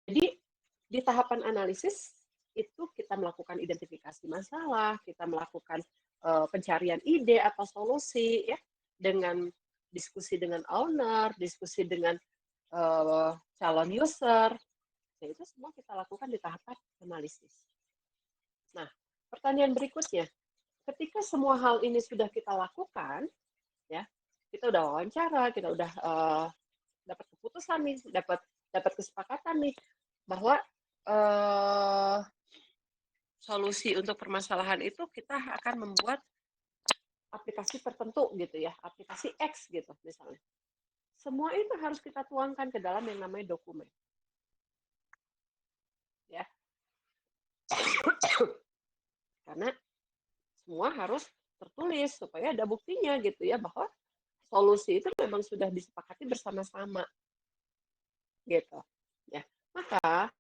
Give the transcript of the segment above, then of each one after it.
Jadi di tahapan analisis itu kita melakukan identifikasi masalah, kita melakukan pencarian ide atau solusi ya dengan diskusi dengan owner, diskusi dengan calon user. Ya, itu semua kita lakukan di tahapan analisis. Nah, pertanyaan berikutnya, ketika semua hal ini sudah kita lakukan, ya, kita udah wawancara, kita udah dapat keputusan nih, dapat kesepakatan nih bahwa solusi untuk permasalahan itu kita akan membuat aplikasi tertentu gitu ya, aplikasi X gitu misalnya. Semua itu harus kita tuangkan ke dalam yang namanya dokumen. Ya. Karena semua harus tertulis supaya ada buktinya gitu ya bahwa solusi itu memang sudah disepakati bersama-sama. Gitu. Ya. Maka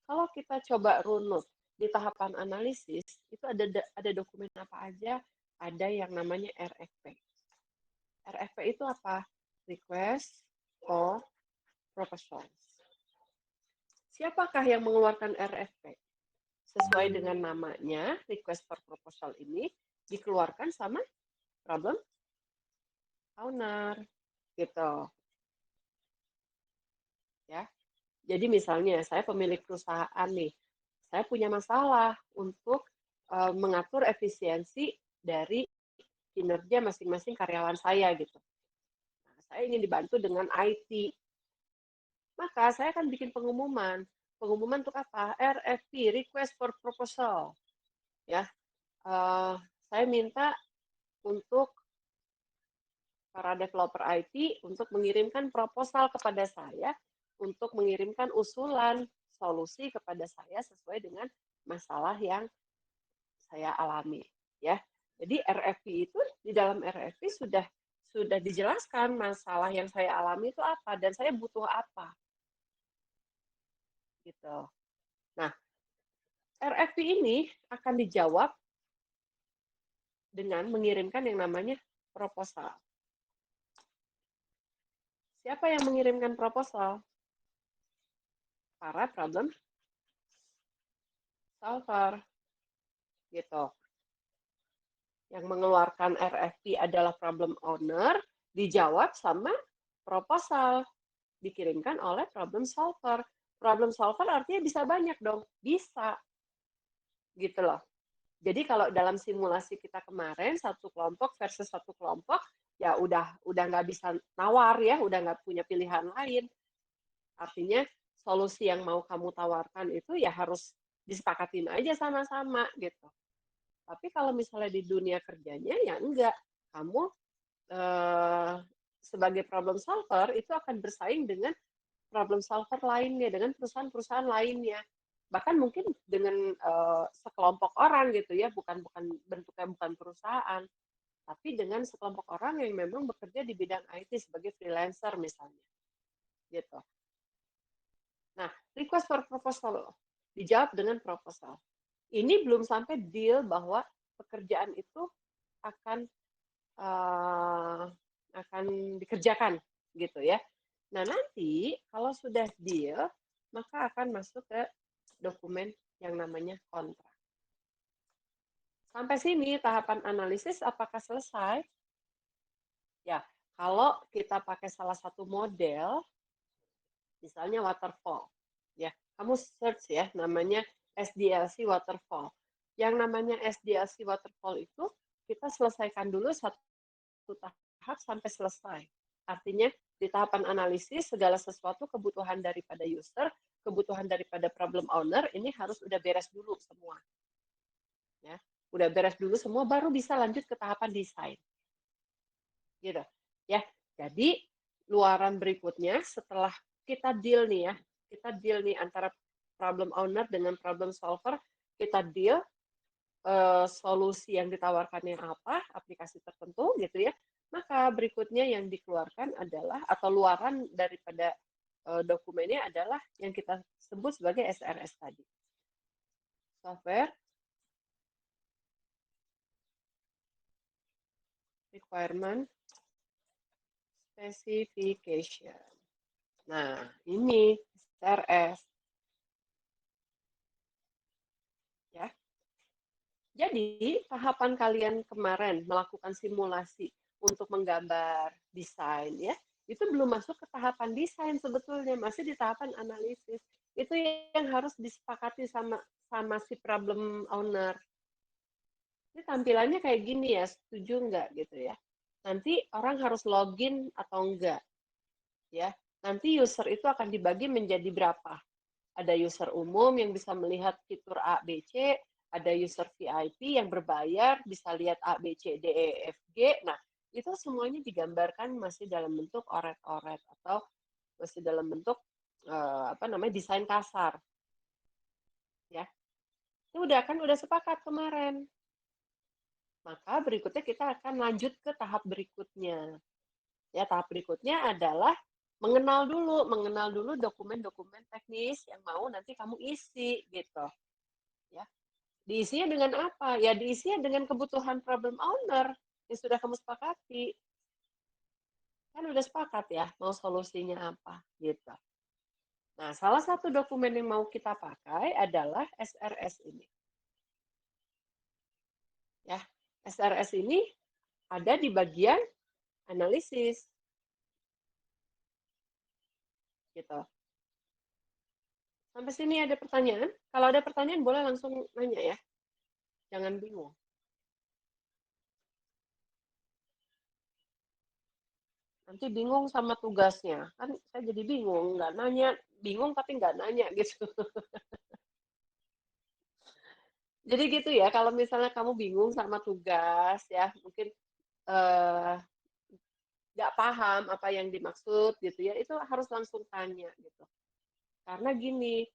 kalau kita coba runut di tahapan analisis, itu ada dokumen apa aja? Ada yang namanya RFP. RFP itu apa? Request for Proposal. Siapakah yang mengeluarkan RFP? Sesuai dengan namanya, Request for Proposal ini dikeluarkan sama problem owner. Gitu. Ya. Jadi misalnya saya pemilik perusahaan nih, saya punya masalah untuk mengatur efisiensi dari kinerja masing-masing karyawan saya gitu. Nah, saya ingin dibantu dengan IT. Maka saya akan bikin pengumuman. Pengumuman untuk apa? RFP, Request for Proposal. Ya, saya minta untuk para developer IT untuk mengirimkan proposal kepada saya, untuk mengirimkan usulan solusi kepada saya sesuai dengan masalah yang saya alami. Ya, jadi RFP itu di dalam RFP sudah dijelaskan masalah yang saya alami itu apa dan saya butuh apa. Gitu. Nah, RFP ini akan dijawab dengan mengirimkan yang namanya proposal. Siapa yang mengirimkan proposal? Para problem solver. Gitu. Yang mengeluarkan RFP adalah problem owner, dijawab sama proposal, dikirimkan oleh problem solver. Problem solver artinya bisa banyak dong, bisa. Gitu loh. Jadi kalau dalam simulasi kita kemarin satu kelompok versus satu kelompok, ya udah nggak bisa nawar ya, udah nggak punya pilihan lain. Artinya solusi yang mau kamu tawarkan itu ya harus disepakatin aja sama-sama gitu. Tapi kalau misalnya di dunia kerjanya ya enggak, kamu sebagai problem solver itu akan bersaing dengan problem solver lainnya, dengan perusahaan-perusahaan lainnya. Bahkan mungkin dengan sekelompok orang gitu ya, bukan bentuknya bukan perusahaan, tapi dengan sekelompok orang yang memang bekerja di bidang IT sebagai freelancer misalnya. Gitu. Nah, request for proposal dijawab dengan proposal. Ini belum sampai deal bahwa pekerjaan itu akan akan dikerjakan gitu ya. Nah, nanti kalau sudah deal, maka akan masuk ke dokumen yang namanya kontrak. Sampai sini tahapan analisis apakah selesai? Ya, kalau kita pakai salah satu model, misalnya waterfall, ya, kamu search ya, namanya SDLC waterfall. Yang namanya SDLC waterfall itu kita selesaikan dulu satu tahap sampai selesai. Artinya di tahapan analisis segala sesuatu kebutuhan daripada user, kebutuhan daripada problem owner ini harus udah beres dulu semua. Ya, udah beres dulu semua baru bisa lanjut ke tahapan desain. Gitu. Ya. Jadi luaran berikutnya setelah kita deal nih ya, kita deal nih antara problem owner dengan problem solver, kita deal solusi yang ditawarkannya apa, aplikasi tertentu gitu ya. Maka berikutnya yang dikeluarkan adalah atau luaran daripada dokumennya adalah yang kita sebut sebagai SRS tadi. Software Requirement Specification. Nah, ini SRS ya. Jadi, tahapan kalian kemarin melakukan simulasi untuk menggambar desain ya, itu belum masuk ke tahapan desain sebetulnya, masih di tahapan analisis. Itu yang harus disepakati sama sama si problem owner. Ini tampilannya kayak gini ya, setuju nggak gitu ya. Nanti orang harus login atau enggak ya. Nanti user itu akan dibagi menjadi berapa? Ada user umum yang bisa melihat fitur A, B, C, ada user VIP yang berbayar, bisa lihat A, B, C, D, E, F, G. Nah, itu semuanya digambarkan masih dalam bentuk oret-oret atau masih dalam bentuk apa namanya desain kasar, ya. Itu udah sepakat kemarin. Maka berikutnya kita akan lanjut ke tahap berikutnya. Ya, tahap berikutnya adalah mengenal dulu dokumen-dokumen teknis yang mau nanti kamu isi gitu. Ya, diisinya dengan apa? Ya diisinya dengan kebutuhan problem owner yang sudah kamu sepakati. Kan udah sepakat ya, mau solusinya apa gitu. Nah, salah satu dokumen yang mau kita pakai adalah SRS ini. Ya, SRS ini ada di bagian analisis. Gitu. Sampai sini ada pertanyaan? Kalau ada pertanyaan boleh langsung nanya ya. Jangan bingung. Nanti bingung sama tugasnya. Kan saya jadi bingung, nggak nanya. Bingung tapi nggak nanya gitu. Jadi gitu ya, kalau misalnya kamu bingung sama tugas ya, mungkin eh, nggak paham apa yang dimaksud gitu ya, itu harus langsung tanya gitu. Karena gini,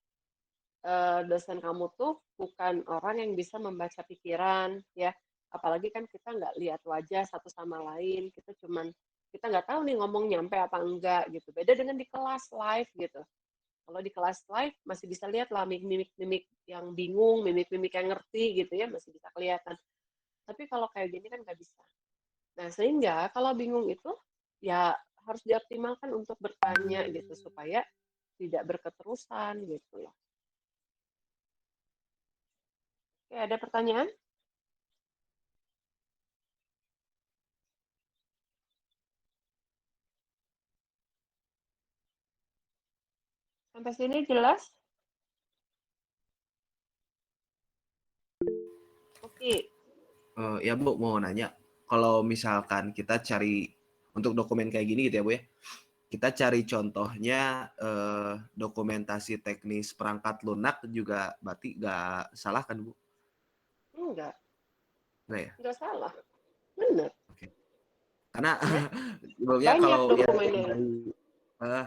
dosen kamu tuh bukan orang yang bisa membaca pikiran ya, apalagi kan kita nggak lihat wajah satu sama lain, kita nggak tahu nih ngomong nyampe apa enggak gitu. Beda dengan di kelas live gitu. Kalau di kelas live masih bisa lihat lah mimik-mimik yang bingung, mimik-mimik yang ngerti gitu ya, masih bisa kelihatan. Tapi kalau kayak gini kan nggak bisa. Nah, sehingga kalau bingung itu ya harus dioptimalkan untuk bertanya gitu supaya tidak berketerusan gitu loh. Oke, ada pertanyaan? Sampai sini jelas? Oke. Ya Bu, mau nanya, kalau misalkan kita cari untuk dokumen kayak gini gitu ya Bu ya, kita cari contohnya dokumentasi teknis perangkat lunak juga berarti nggak salah kan Bu? Enggak, Nggak ya? enggak salah. Benar, Oke. Karena ya. sebelumnya Banyak kalau ya dokumennya. eh,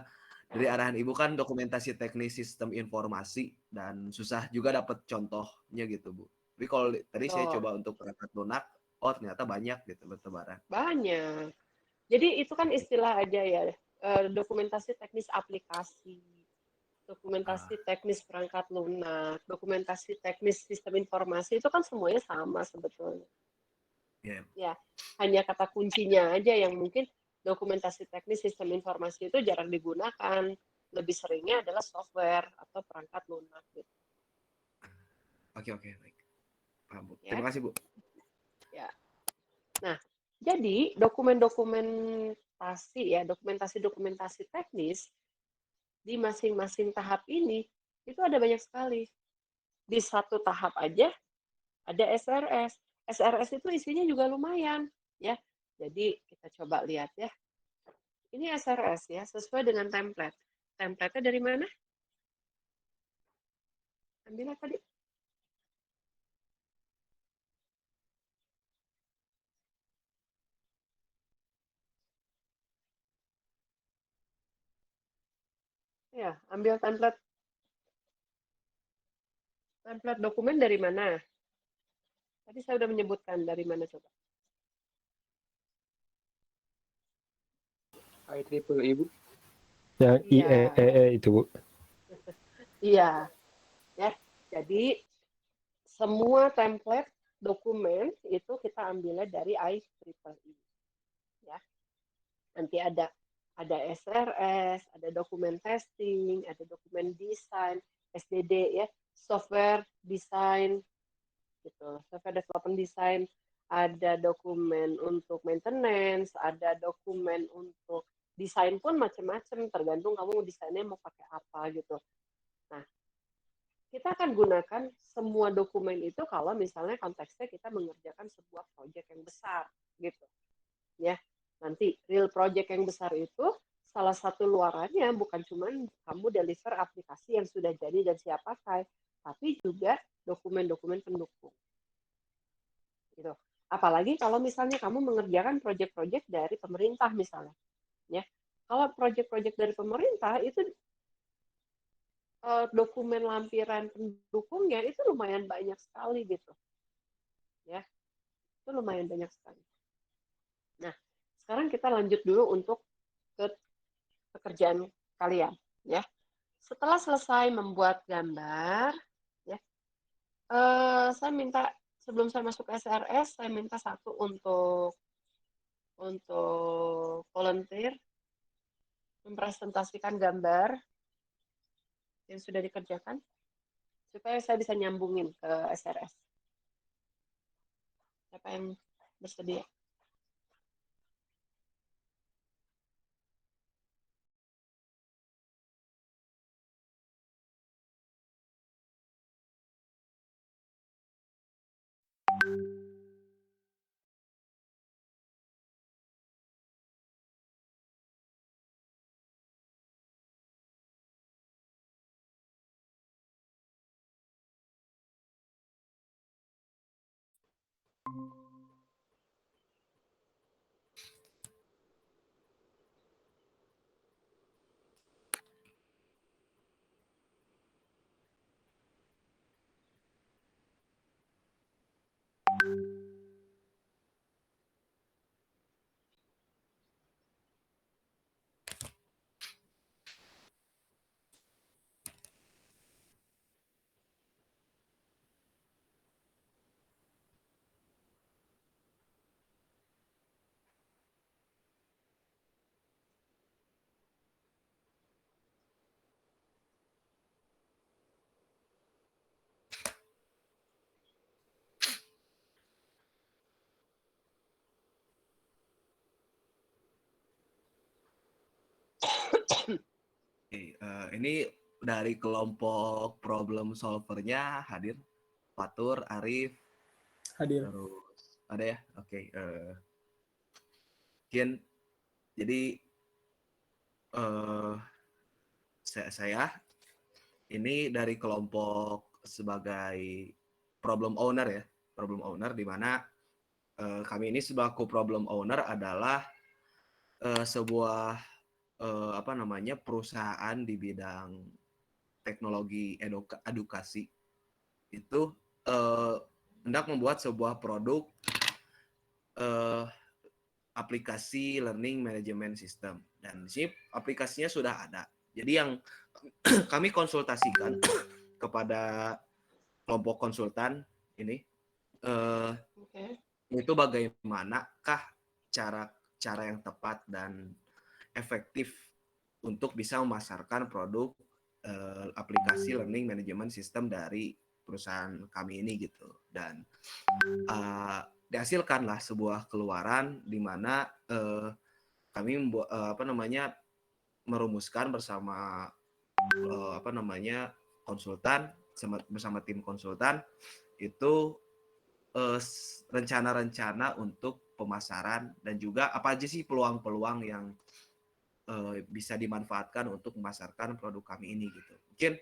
dari arahan Ibu kan dokumentasi teknis sistem informasi dan susah juga dapat contohnya gitu Bu. Tapi kalau tadi saya Betul. coba untuk perangkat lunak, oh ternyata banyak gitu bertebaran. Banyak. Jadi itu kan Oke. istilah aja ya. Dokumentasi teknis aplikasi, Ah, dokumentasi teknis perangkat lunak, dokumentasi teknis sistem informasi itu kan semuanya sama sebetulnya. ya. Ya, hanya kata kuncinya aja yang mungkin dokumentasi teknis sistem informasi itu jarang digunakan. Lebih seringnya adalah software atau perangkat lunak gitu. Oke, oke, baik. Paham, Bu. Ya, Terima kasih, Bu. ya. Nah, jadi dokumentasi teknis di masing-masing tahap ini itu ada banyak sekali. Di satu tahap aja ada SRS. SRS itu isinya juga lumayan, ya. Jadi kita coba lihat ya. Ini SRS ya, sesuai dengan template. Template-nya dari mana? Ambil tadi. Ya, ambil template template dokumen dari mana? Tadi saya sudah menyebutkan dari mana coba. IEEE Ibu. Yang Iya, IEEE itu Bu. iya, ya. Jadi semua template dokumen itu kita ambilnya dari IEEE, ya. Nanti ada ada SRS, ada dokumen testing, ada dokumen desain, SDD ya, software design gitu, software development design, ada dokumen untuk maintenance, ada dokumen untuk desain pun macam-macam, tergantung kamu desainnya mau pakai apa gitu. Nah, kita akan gunakan semua dokumen itu kalau misalnya konteksnya kita mengerjakan sebuah proyek yang besar gitu ya. Nanti real project yang besar itu salah satu luarannya bukan cuma kamu deliver aplikasi yang sudah jadi dan siap pakai, tapi juga dokumen-dokumen pendukung gitu. Apalagi kalau misalnya kamu mengerjakan proyek-proyek dari pemerintah misalnya ya. Kalau proyek-proyek dari pemerintah itu dokumen lampiran pendukungnya itu lumayan banyak sekali gitu ya, itu lumayan banyak sekali. Nah, sekarang kita lanjut dulu untuk ke pekerjaan kalian ya. Setelah selesai membuat gambar ya, saya minta sebelum saya masuk SRS saya minta satu untuk volunteer mempresentasikan gambar yang sudah dikerjakan supaya saya bisa nyambungin ke SRS. Siapa yang bersedia? Ini dari kelompok problem solvernya hadir Fatur, Arif, Hadir. terus ada ya. Oke, mungkin jadi saya ini dari kelompok sebagai problem owner ya, problem owner di mana kami ini sebagai problem owner adalah sebuah perusahaan di bidang teknologi edukasi itu hendak membuat sebuah produk aplikasi learning management system, dan sih aplikasinya sudah ada. Jadi yang kami konsultasikan kepada kelompok konsultan ini itu bagaimanakah cara yang tepat dan efektif untuk bisa memasarkan produk aplikasi learning management system dari perusahaan kami ini gitu. Dan dihasilkanlah sebuah keluaran di mana kami merumuskan bersama konsultan bersama tim konsultan itu rencana-rencana untuk pemasaran dan juga apa aja sih peluang-peluang yang bisa dimanfaatkan untuk memasarkan produk kami ini gitu. Mungkin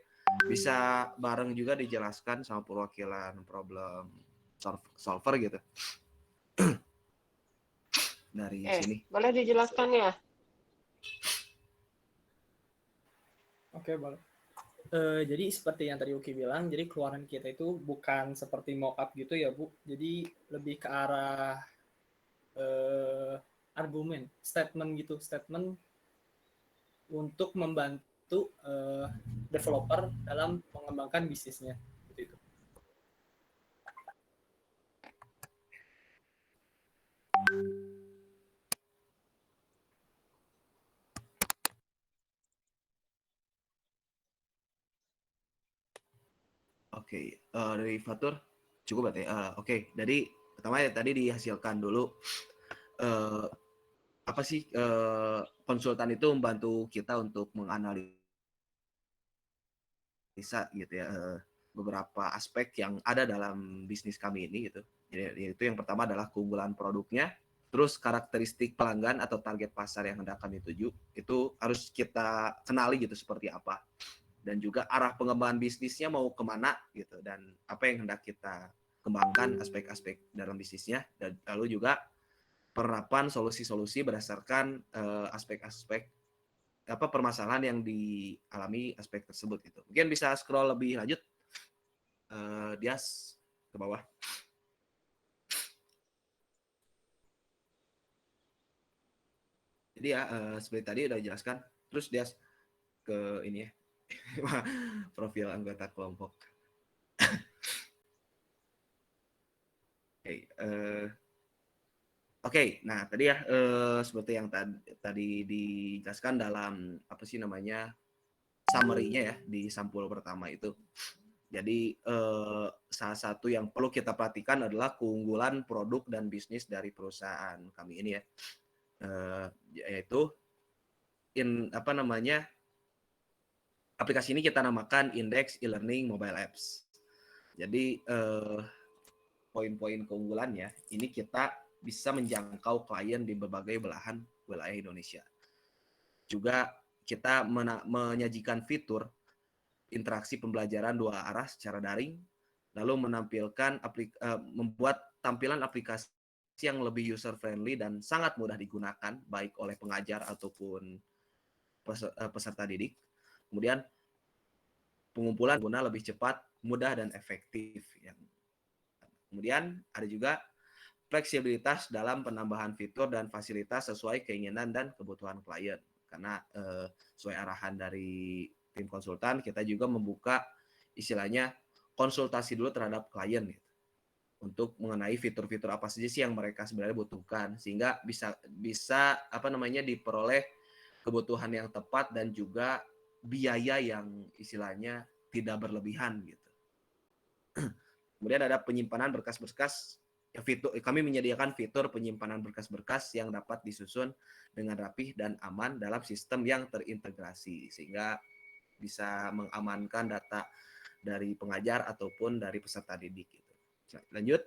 bisa bareng juga dijelaskan sama perwakilan problem solver gitu. Dari sini. Boleh dijelaskan ya? Oke, boleh. Jadi seperti yang tadi Uki bilang, jadi keluaran kita itu bukan seperti mock-up gitu ya, Bu. Jadi lebih ke arah argumen, statement gitu, statement untuk membantu developer dalam mengembangkan bisnisnya. Gitu. Oke, dari Fatur cukup berarti. Oke, jadi pertama ya tadi dihasilkan dulu apa sih konsultan itu membantu kita untuk menganalisa gitu ya beberapa aspek yang ada dalam bisnis kami ini gitu. Jadi yaitu yang pertama adalah keunggulan produknya, terus karakteristik pelanggan atau target pasar yang hendak kami tuju itu harus kita kenali gitu seperti apa, dan juga arah pengembangan bisnisnya mau kemana gitu, dan apa yang hendak kita kembangkan aspek-aspek dalam bisnisnya, dan lalu juga penerapan solusi-solusi berdasarkan aspek-aspek apa permasalahan yang dialami aspek tersebut gitu. Mungkin bisa scroll lebih lanjut, Dias ke bawah. Jadi ya seperti tadi udah dijelaskan. Terus Dias ke ini ya profil anggota kelompok. Oke, nah tadi ya seperti yang tadi dijelaskan dalam apa sih namanya summary-nya ya di sampul pertama itu. Jadi salah satu yang perlu kita perhatikan adalah keunggulan produk dan bisnis dari perusahaan kami ini ya, yaitu apa namanya aplikasi ini kita namakan Index E-Learning Mobile Apps. Jadi poin-poin keunggulannya ini kita bisa menjangkau klien di berbagai belahan wilayah Indonesia. Juga kita menyajikan fitur interaksi pembelajaran dua arah secara daring, lalu menampilkan membuat tampilan aplikasi yang lebih user friendly dan sangat mudah digunakan baik oleh pengajar ataupun peserta didik. Kemudian pengumpulan guna lebih cepat, mudah dan efektif. Kemudian ada juga fleksibilitas dalam penambahan fitur dan fasilitas sesuai keinginan dan kebutuhan klien. Karena sesuai arahan dari tim konsultan, kita juga membuka istilahnya konsultasi dulu terhadap klien gitu, untuk mengenai fitur-fitur apa saja sih yang mereka sebenarnya butuhkan, sehingga bisa apa namanya diperoleh kebutuhan yang tepat dan juga biaya yang istilahnya tidak berlebihan gitu. Kemudian ada penyimpanan berkas-berkas. Kami menyediakan fitur penyimpanan berkas-berkas yang dapat disusun dengan rapih dan aman dalam sistem yang terintegrasi, sehingga bisa mengamankan data dari pengajar ataupun dari peserta didik. Gitu. Lanjut.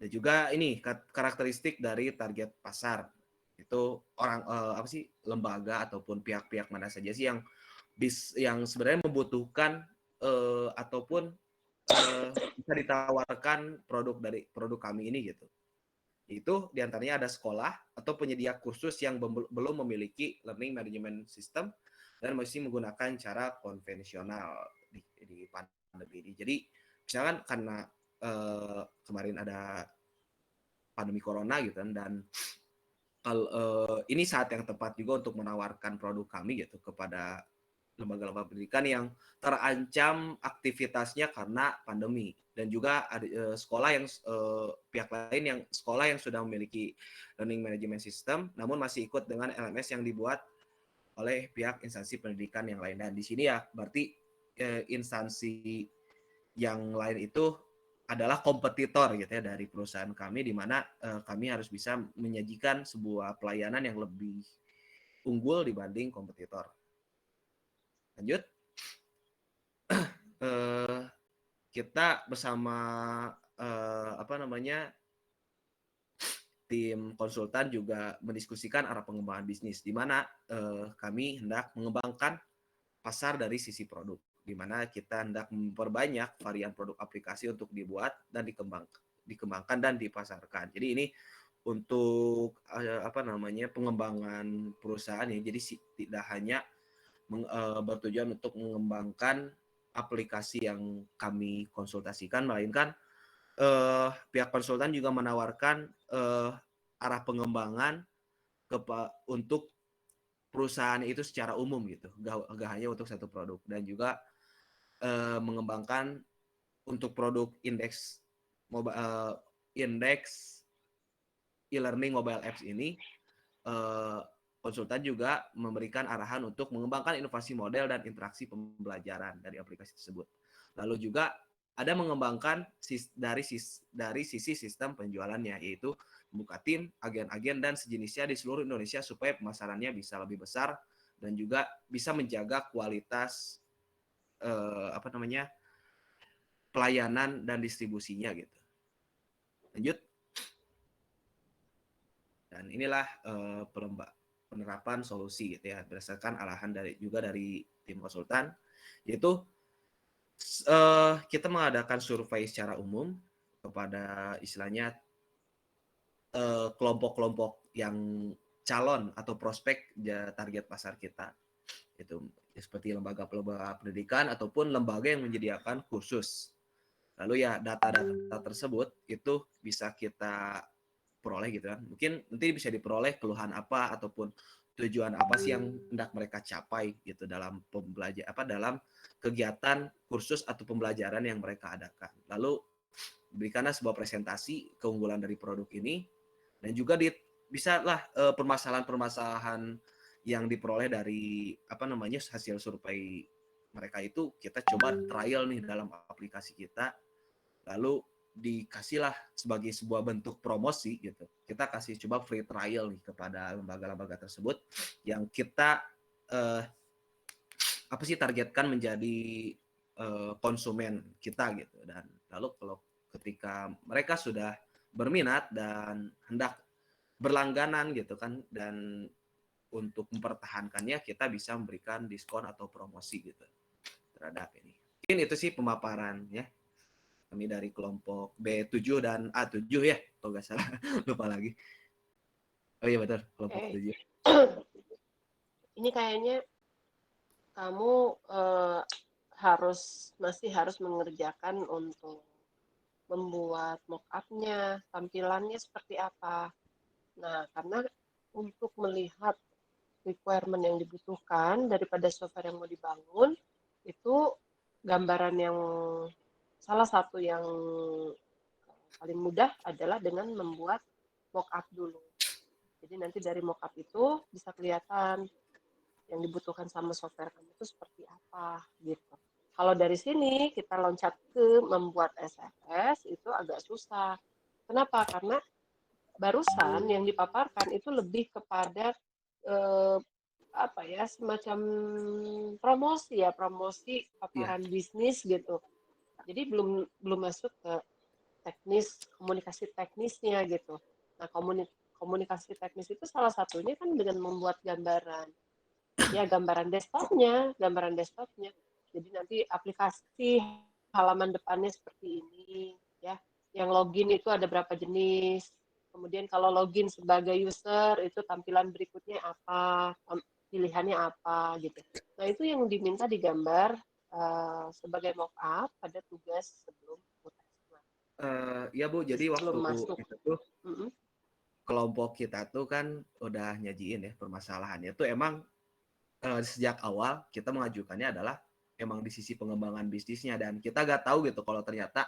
Dan juga ini karakteristik dari target pasar. Itu orang apa sih, lembaga ataupun pihak-pihak mana saja sih yang sebenarnya membutuhkan ataupun bisa ditawarkan produk kami ini gitu. Itu diantaranya ada sekolah atau penyedia kursus yang belum memiliki learning management system dan masih menggunakan cara konvensional di pandemi ini. Jadi misalkan karena kemarin ada pandemi corona gitu kan, dan ini saat yang tepat juga untuk menawarkan produk kami gitu kepada lembaga-lembaga pendidikan yang terancam aktivitasnya karena pandemi, dan juga ada sekolah yang pihak lain yang sekolah yang sudah memiliki learning management system namun masih ikut dengan LMS yang dibuat oleh pihak instansi pendidikan yang lain. Dan di sini ya berarti instansi yang lain itu adalah kompetitor gitu ya dari perusahaan kami, di mana kami harus bisa menyajikan sebuah pelayanan yang lebih unggul dibanding kompetitor. Lanjut. Kita bersama apa namanya tim konsultan juga mendiskusikan arah pengembangan bisnis, di mana kami hendak mengembangkan pasar dari sisi produk, di mana kita hendak memperbanyak varian produk aplikasi untuk dibuat dan dikembangkan dan dipasarkan. Jadi ini untuk apa namanya pengembangan perusahaan ya. Jadi tidak hanya bertujuan untuk mengembangkan aplikasi yang kami konsultasikan, melainkan pihak konsultan juga menawarkan arah pengembangan untuk perusahaan itu secara umum gitu, gak hanya untuk satu produk, dan juga mengembangkan untuk produk indeks e-learning mobile apps ini. Konsultan juga memberikan arahan untuk mengembangkan inovasi model dan interaksi pembelajaran dari aplikasi tersebut. Lalu juga ada mengembangkan dari sisi sistem penjualannya, yaitu membuka tim, agen-agen dan sejenisnya di seluruh Indonesia supaya pemasarannya bisa lebih besar dan juga bisa menjaga kualitas pelayanan dan distribusinya gitu. Lanjut. Dan inilah penerapan solusi gitu ya berdasarkan arahan dari tim konsultan, yaitu kita mengadakan survei secara umum kepada istilahnya kelompok-kelompok yang calon atau prospek target pasar kita, itu seperti lembaga-lembaga pendidikan ataupun lembaga yang menyediakan kursus. Lalu ya data-data tersebut itu bisa kita peroleh gitu kan. Mungkin nanti bisa diperoleh keluhan apa ataupun tujuan apa sih yang hendak mereka capai gitu dalam dalam kegiatan kursus atau pembelajaran yang mereka adakan. Lalu berikanlah sebuah presentasi keunggulan dari produk ini dan juga bisalah permasalahan-permasalahan yang diperoleh dari hasil survei mereka itu kita coba trial nih dalam aplikasi kita, lalu dikasihlah sebagai sebuah bentuk promosi gitu. Kita kasih coba free trial nih kepada lembaga-lembaga tersebut yang kita targetkan menjadi konsumen kita gitu. Dan lalu kalau ketika mereka sudah berminat dan hendak berlangganan gitu kan, dan untuk mempertahankannya kita bisa memberikan diskon atau promosi gitu terhadap ini. Mungkin itu sih pemaparan ya. Kami dari kelompok B7 dan A7 ya, kalau nggak salah. Lupa lagi. Oh iya betul, kelompok 7. Ini kayaknya kamu masih harus mengerjakan untuk membuat mock-up-nya, tampilannya seperti apa. Nah, karena untuk melihat requirement yang dibutuhkan daripada software yang mau dibangun, itu gambaran yang salah satu yang paling mudah adalah dengan membuat mock-up dulu. Jadi nanti dari mock-up itu bisa kelihatan yang dibutuhkan sama software kamu itu seperti apa gitu. Kalau dari sini kita loncat ke membuat SFS itu agak susah. Kenapa? Karena barusan yang dipaparkan itu lebih kepada semacam promosi paparan bisnis gitu. Jadi belum masuk ke komunikasi teknisnya gitu. Nah, komunikasi teknis itu salah satunya kan dengan membuat gambaran. Ya, gambaran desktopnya. Jadi nanti aplikasi halaman depannya seperti ini, ya. Yang login itu ada berapa jenis. Kemudian kalau login sebagai user itu tampilan berikutnya apa, pilihannya apa gitu. Nah, itu yang diminta digambar sebagai mock-up pada tugas sebelum UTS. Ya Bu, jadi waktu masuk. itu tuh kelompok kita tuh kan udah nyajiin ya permasalahannya tuh emang sejak awal kita mengajukannya adalah emang di sisi pengembangan bisnisnya, dan kita gak tahu gitu kalau ternyata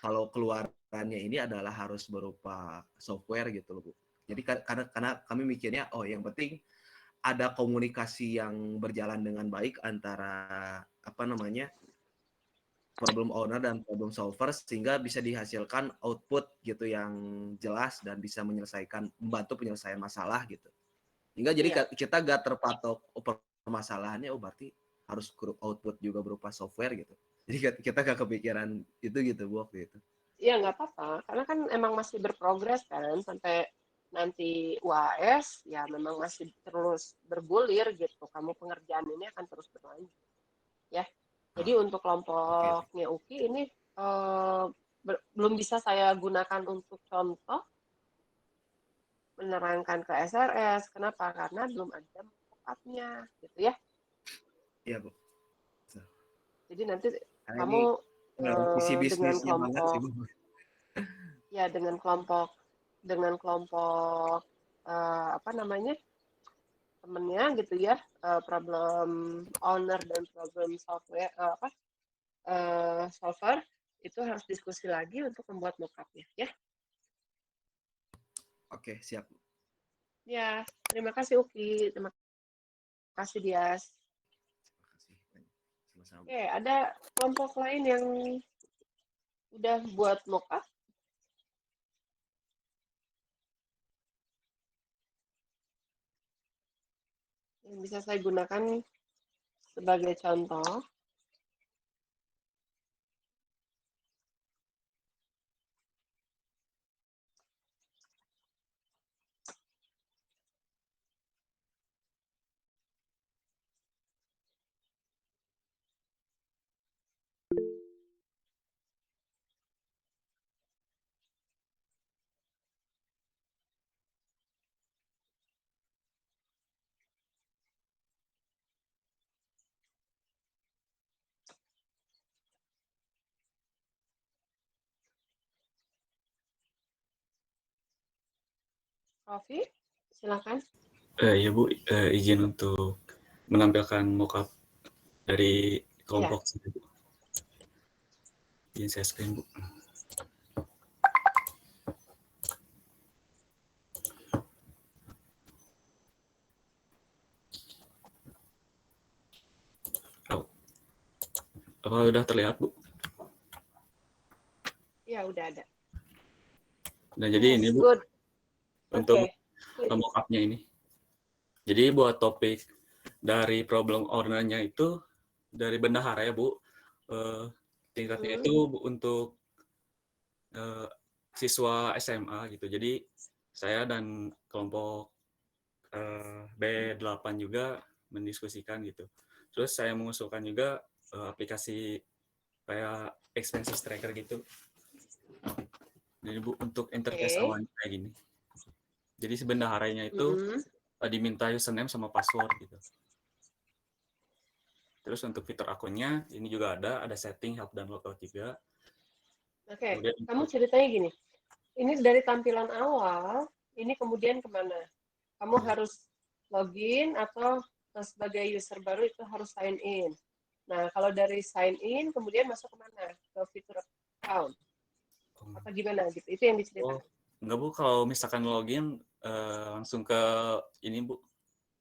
kalau keluarannya ini adalah harus berupa software gitu loh Bu. Jadi karena kami mikirnya yang penting ada komunikasi yang berjalan dengan baik antara problem owner dan problem solver sehingga bisa dihasilkan output gitu yang jelas dan bisa membantu penyelesaian masalah gitu. Hingga jadi kita gak terpatok permasalahannya berarti harus output juga berupa software gitu. Jadi kita gak kepikiran itu gitu Bu waktu itu. Iya nggak apa-apa, karena kan emang masih berprogres kan sampai nanti UAS ya memang masih terus bergulir gitu. Kamu pengerjaan ini akan terus berlanjut ya. Jadi untuk kelompoknya UKI ini belum bisa saya gunakan untuk contoh menerangkan ke SRS. Kenapa? Karena belum ada mock-up-nya gitu ya. Iya Bu. Jadi nanti Karena kamu visi dengan bisnisnya banget sih Bu. Ya dengan kelompok temennya gitu ya, problem owner dan problem software solver itu harus diskusi lagi untuk membuat mock-up-nya ya. Oke, siap. Ya, terima kasih Uki, terima kasih Dias. Terima kasih. Sama-sama. sama-sama. Oke, ada kelompok lain yang udah buat mockup? Yang bisa saya gunakan sebagai contoh. Rofi, silakan. Ya Bu, izin untuk menampilkan mockup dari Iya, kelompok saya, Bu. Izin saya screen, Bu. Oh, apa udah terlihat, Bu? iya udah ada. Nah, jadi ini Yes, Bu, good. untuk Oke, please. mock-up-nya ini. Jadi buat topik dari problem owner-nya itu dari bendahara ya, Bu. Tingkatnya Hmm, itu untuk eh, siswa SMA gitu. Jadi saya dan kelompok B8 juga mendiskusikan gitu. Terus saya mengusulkan juga aplikasi kayak expenses tracker gitu. Jadi Bu, untuk interface Oke. awalnya kayak gini. Jadi si bendaharanya itu Mm-mm. diminta username sama password gitu. Terus untuk fitur akunnya ini juga ada setting, help dan logout juga. Oke, Kemudian kamu untuk ceritanya gini. Ini dari tampilan awal, ini kemudian kemana? Kamu harus login atau sebagai user baru itu harus sign in. Nah, kalau dari sign in, kemudian masuk kemana? Ke fitur account atau gimana gitu? Itu yang oh, diceritakan. enggak Bu, kalau misalkan login langsung ke ini Bu,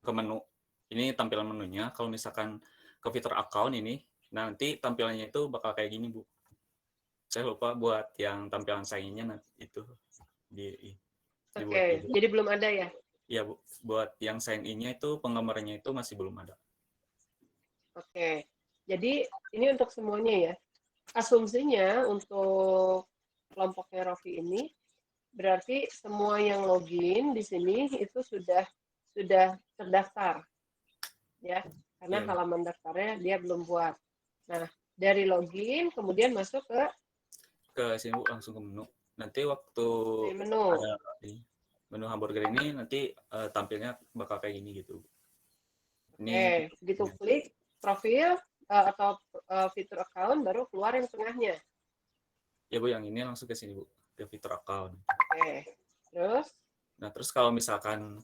ke menu. Ini tampilan menunya. Kalau misalkan ke fitur account ini, nanti tampilannya itu bakal kayak gini Bu. Saya lupa buat yang tampilan sign-in-nya nanti itu dibuat Oke, dulu. jadi belum ada ya? Iya Bu, buat yang sign in-nya itu penggambarannya itu masih belum ada. Oke, jadi ini untuk semuanya ya. Asumsinya untuk kelompoknya Rofi ini berarti semua yang login di sini itu sudah terdaftar ya, karena Iya Bu. halaman daftarnya dia belum buat. Nah, dari login kemudian masuk Ke sini Bu, langsung ke menu. Nanti waktu ke menu. ada di menu hamburger ini nanti tampilnya bakal kayak gini gitu. Oke, Ini begitu klik profil atau fitur account baru keluar yang tengahnya. ya Bu, yang ini langsung ke sini Bu, ke fitur account. Oke, terus Nah, terus kalau misalkan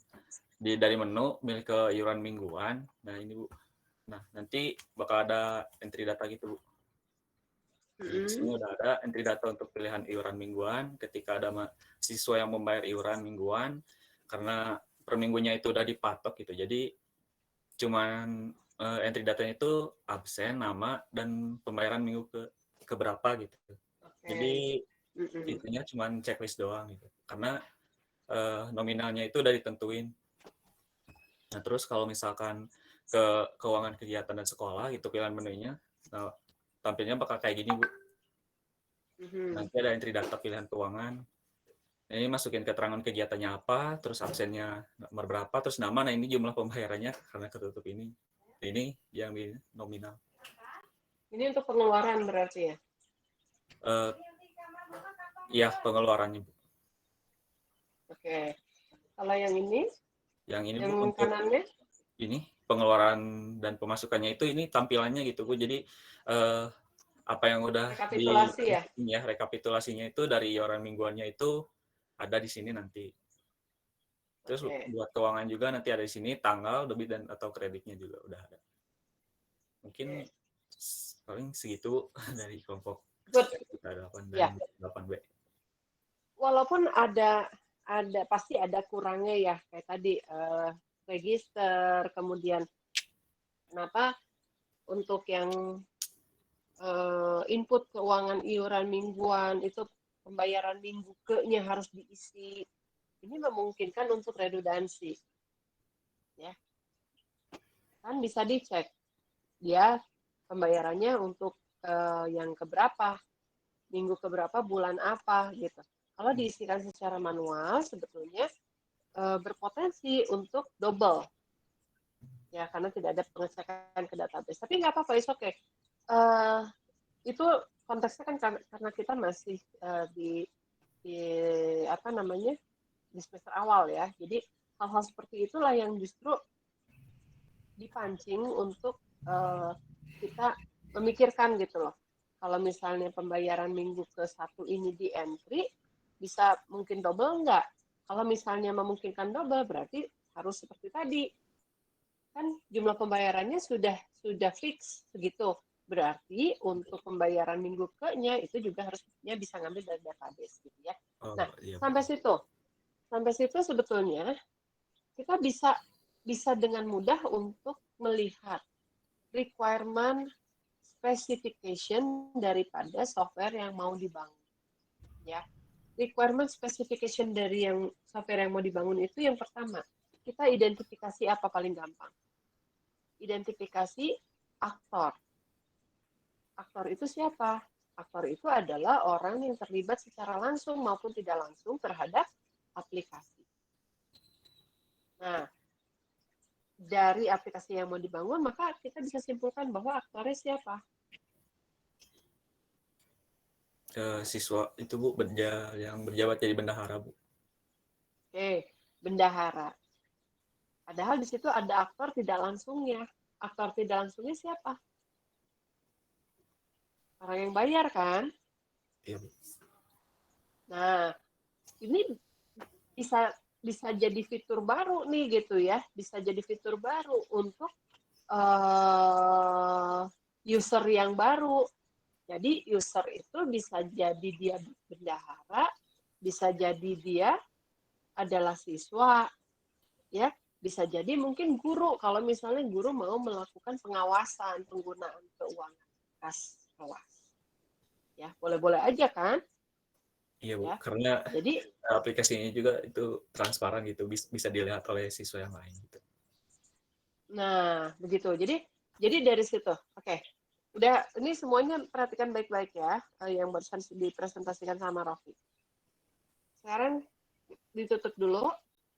dari menu milih ke iuran mingguan, nah ini Bu. Nah, nanti bakal ada entry data gitu Bu. Jadi di sini udah ada entry data untuk pilihan iuran mingguan. Ketika ada siswa yang membayar iuran mingguan, karena per minggunya itu udah dipatok gitu. Jadi cuman entry datanya itu absen, nama, dan pembayaran minggu ke berapa gitu. oke. Jadi intinya cuman checklist doang gitu. Karena nominalnya itu udah ditentuin. Nah, terus kalau misalkan ke keuangan kegiatan dan sekolah, itu pilihan menunya, nah, tampilnya bakal kayak gini, Bu. Nanti ada entry data pilihan keuangan. Ini masukin keterangan kegiatannya apa, terus absennya nomor berapa, terus nama, nah ini jumlah pembayarannya karena ketutup ini. Ini yang di nominal. Ini untuk pengeluaran berarti ya? Iya, pengeluarannya, Bu. Oke. Kalau yang ini, Yang ini, yang Bu, untuk kanannya? ini pengeluaran dan pemasukannya itu ini tampilannya gitu Bu. Jadi apa yang udah Rekapitulasi ya? ya rekapitulasinya itu dari iuran mingguannya itu ada di sini nanti. Terus Oke. buat keuangan juga nanti ada di sini tanggal, debit dan atau kreditnya juga udah ada. Mungkin Oke. paling segitu dari kelompok Good. kita 8 Ya. dan 8B. Walaupun ada pasti ada kurangnya ya kayak tadi register, kemudian kenapa untuk yang input keuangan iuran mingguan, itu pembayaran minggu ke-nya harus diisi. Ini memungkinkan untuk redundansi. Ya. Kan bisa dicek dia pembayarannya untuk yang keberapa, minggu keberapa, bulan apa gitu. Kalau diisikan secara manual sebetulnya berpotensi untuk double. Ya, karena tidak ada pengecekan ke database. Tapi nggak apa-apa, it's okay. Itu konteksnya kan karena kita masih di apa namanya, di semester awal ya. Jadi hal-hal seperti itulah yang justru dipancing untuk kita memikirkan gitu loh. Kalau misalnya pembayaran minggu ke-1 ini di entry, bisa mungkin double enggak? Kalau misalnya memungkinkan double, berarti harus seperti tadi. Kan jumlah pembayarannya sudah fix segitu. Berarti untuk pembayaran minggu ke-nya itu juga harusnya bisa ngambil dari database gitu ya. Nah, Iya. sampai situ sebetulnya kita bisa dengan mudah untuk melihat requirement specification daripada software yang mau dibangun. Ya, requirement specification dari yang software yang mau dibangun itu yang pertama, kita identifikasi apa paling gampang. Identifikasi aktor. Aktor itu siapa? Aktor itu adalah orang yang terlibat secara langsung maupun tidak langsung terhadap aplikasi. Nah, dari aplikasi yang mau dibangun, maka kita bisa simpulkan bahwa aktornya siapa. Siswa itu Bu, yang berjabat jadi bendahara Bu. Oke, bendahara. Padahal di situ ada aktor tidak langsungnya. Aktor tidak langsungnya siapa? Orang yang bayar kan? Iya Bu. Nah, ini bisa jadi fitur baru nih gitu ya. Bisa jadi fitur baru untuk user yang baru. Jadi user itu bisa jadi dia bendahara, bisa jadi dia adalah siswa, ya, bisa jadi mungkin guru. Kalau misalnya guru mau melakukan pengawasan penggunaan keuangan kas kelas, ya boleh-boleh aja kan? Iya Bu, Ya. karena Jadi aplikasinya juga itu transparan gitu, bisa dilihat oleh siswa yang lain gitu. nah begitu. Jadi dari situ, oke. Udah, ini semuanya perhatikan baik-baik ya, yang barusan dipresentasikan sama Rofi. Sekarang ditutup dulu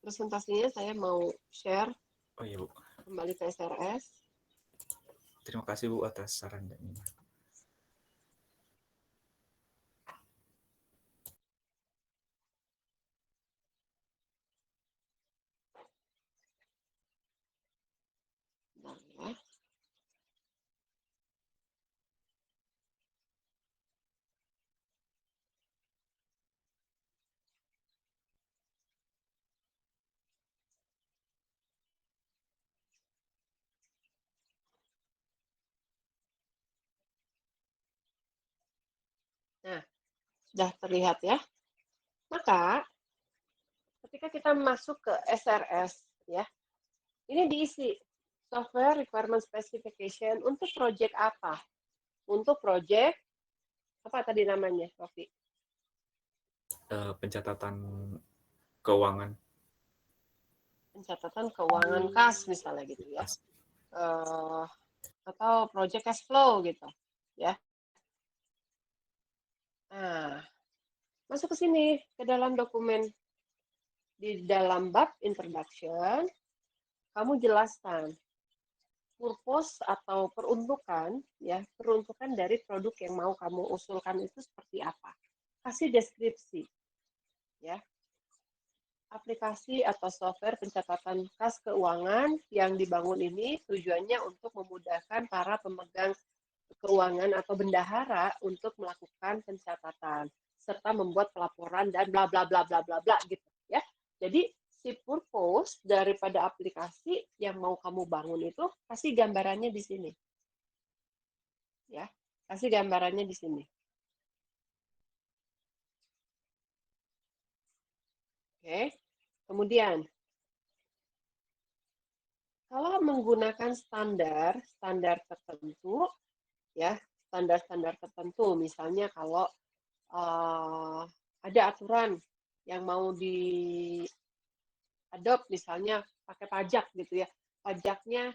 presentasinya, saya mau share Oh iya Bu. kembali ke SRS. Terima kasih Bu atas saran dan ini. Bentar ya. Nah, sudah terlihat ya. Maka ketika kita masuk ke SRS ya, ini diisi software requirement specification untuk project apa? Untuk project apa tadi namanya, Rofi? Pencatatan keuangan. Pencatatan keuangan kas misalnya gitu ya. Atau project cash flow gitu ya. Nah, masuk ke sini ke dalam dokumen, di dalam bab introduction kamu jelaskan purpose atau peruntukan ya, peruntukan dari produk yang mau kamu usulkan itu seperti apa. Kasih deskripsi ya. Aplikasi atau software pencatatan kas keuangan yang dibangun ini tujuannya untuk memudahkan para pemegang keuangan atau bendahara untuk melakukan pencatatan serta membuat pelaporan dan bla bla bla bla bla bla gitu ya. Jadi si purpose daripada aplikasi yang mau kamu bangun itu kasih gambarannya di sini. Ya, kasih gambarannya di sini. Oke. Kemudian kalau menggunakan standar tertentu ya, standar-standar tertentu. Misalnya kalau ada aturan yang mau di-adopt, misalnya pakai pajak gitu ya. Pajaknya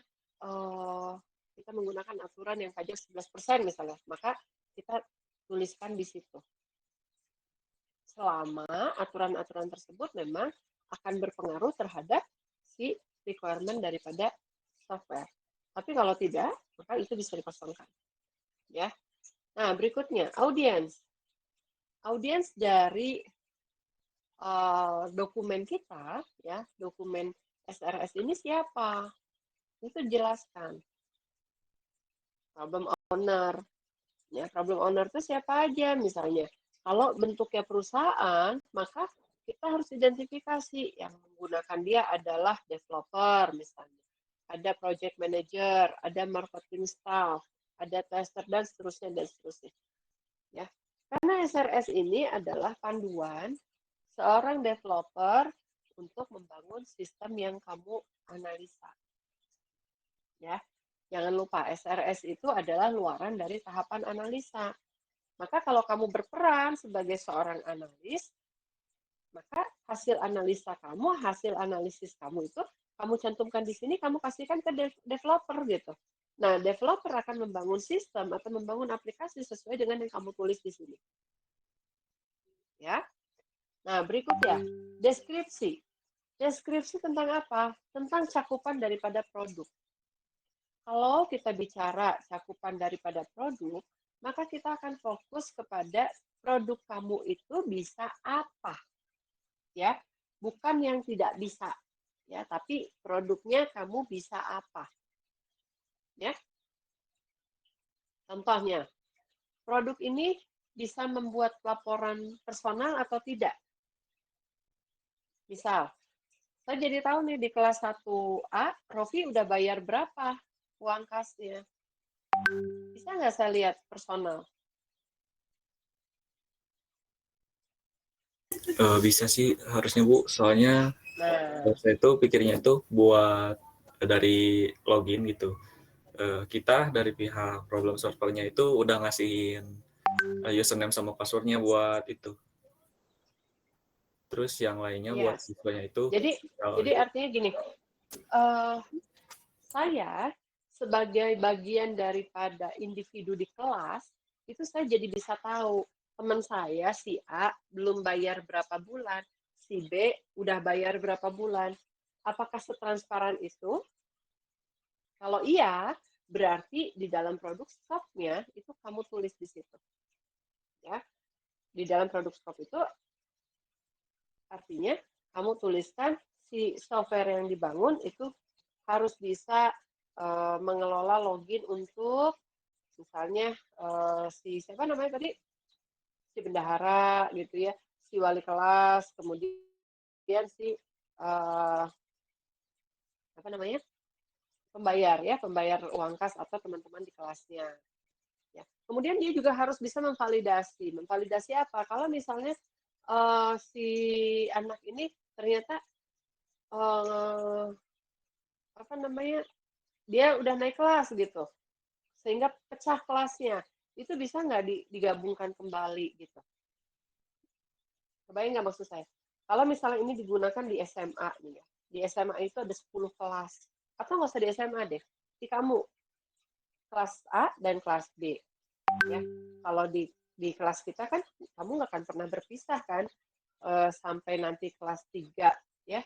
kita menggunakan aturan yang pajak 11% misalnya, maka kita tuliskan di situ. Selama aturan-aturan tersebut memang akan berpengaruh terhadap si requirement daripada software. Tapi kalau tidak, maka itu bisa dikosongkan. Ya. Nah, berikutnya audience. Audience dari dokumen kita, ya, dokumen SRS ini siapa? Itu jelaskan. Problem owner. Ya, problem owner itu siapa aja misalnya. Kalau bentuknya perusahaan, maka kita harus identifikasi yang menggunakan dia adalah developer misalnya. Ada project manager, ada marketing staff, ada tester dan seterusnya dan seterusnya. Ya. Karena SRS ini adalah panduan seorang developer untuk membangun sistem yang kamu analisa. Ya. Jangan lupa SRS itu adalah luaran dari tahapan analisa. Maka kalau kamu berperan sebagai seorang analis, maka hasil analisa kamu, hasil analisis kamu itu kamu cantumkan di sini, kamu kasihkan ke developer gitu. Nah, developer akan membangun sistem atau membangun aplikasi sesuai dengan yang kamu tulis di sini. Ya. Nah, berikutnya, deskripsi. Deskripsi tentang apa? Tentang cakupan daripada produk. Kalau kita bicara cakupan daripada produk, maka kita akan fokus kepada produk kamu itu bisa apa. Ya, bukan yang tidak bisa. Ya, tapi produknya kamu bisa apa. Ya. Contohnya, produk ini bisa membuat laporan personal atau tidak. Misal, saya jadi tahu nih di kelas 1A, Rofi udah bayar berapa uang kasnya. Bisa nggak saya lihat personal? Bisa sih harusnya Bu, soalnya saya tuh pikirnya tuh buat dari login gitu. Kita dari pihak problem solvernya itu udah ngasihin username sama passwordnya buat itu. Terus yang lainnya buat siswanya itu. Jadi artinya gini, saya sebagai bagian daripada individu di kelas, itu saya jadi bisa tahu teman saya si A belum bayar berapa bulan, si B udah bayar berapa bulan. Apakah setransparan itu? Kalau iya, berarti di dalam produk scope-nya itu kamu tulis di situ. Ya. Di dalam produk scope itu artinya kamu tuliskan si software yang dibangun itu harus bisa mengelola login untuk misalnya si siapa namanya tadi, si bendahara gitu ya, si wali kelas, kemudian si apa namanya, pembayar ya, pembayar uang kas atau teman-teman di kelasnya. Ya. Kemudian dia juga harus bisa memvalidasi. Memvalidasi apa? Kalau misalnya si anak ini ternyata apa namanya, dia udah naik kelas gitu, sehingga pecah kelasnya, itu bisa nggak digabungkan kembali gitu. Kebayang nggak maksud saya? Kalau misalnya ini digunakan di SMA nih ya, di SMA itu ada 10 kelas, atau nggak usah di SMA deh, di kamu kelas A dan kelas B. Ya, kalau di kelas kita kan kamu nggak akan pernah berpisah kan sampai nanti kelas 3 ya.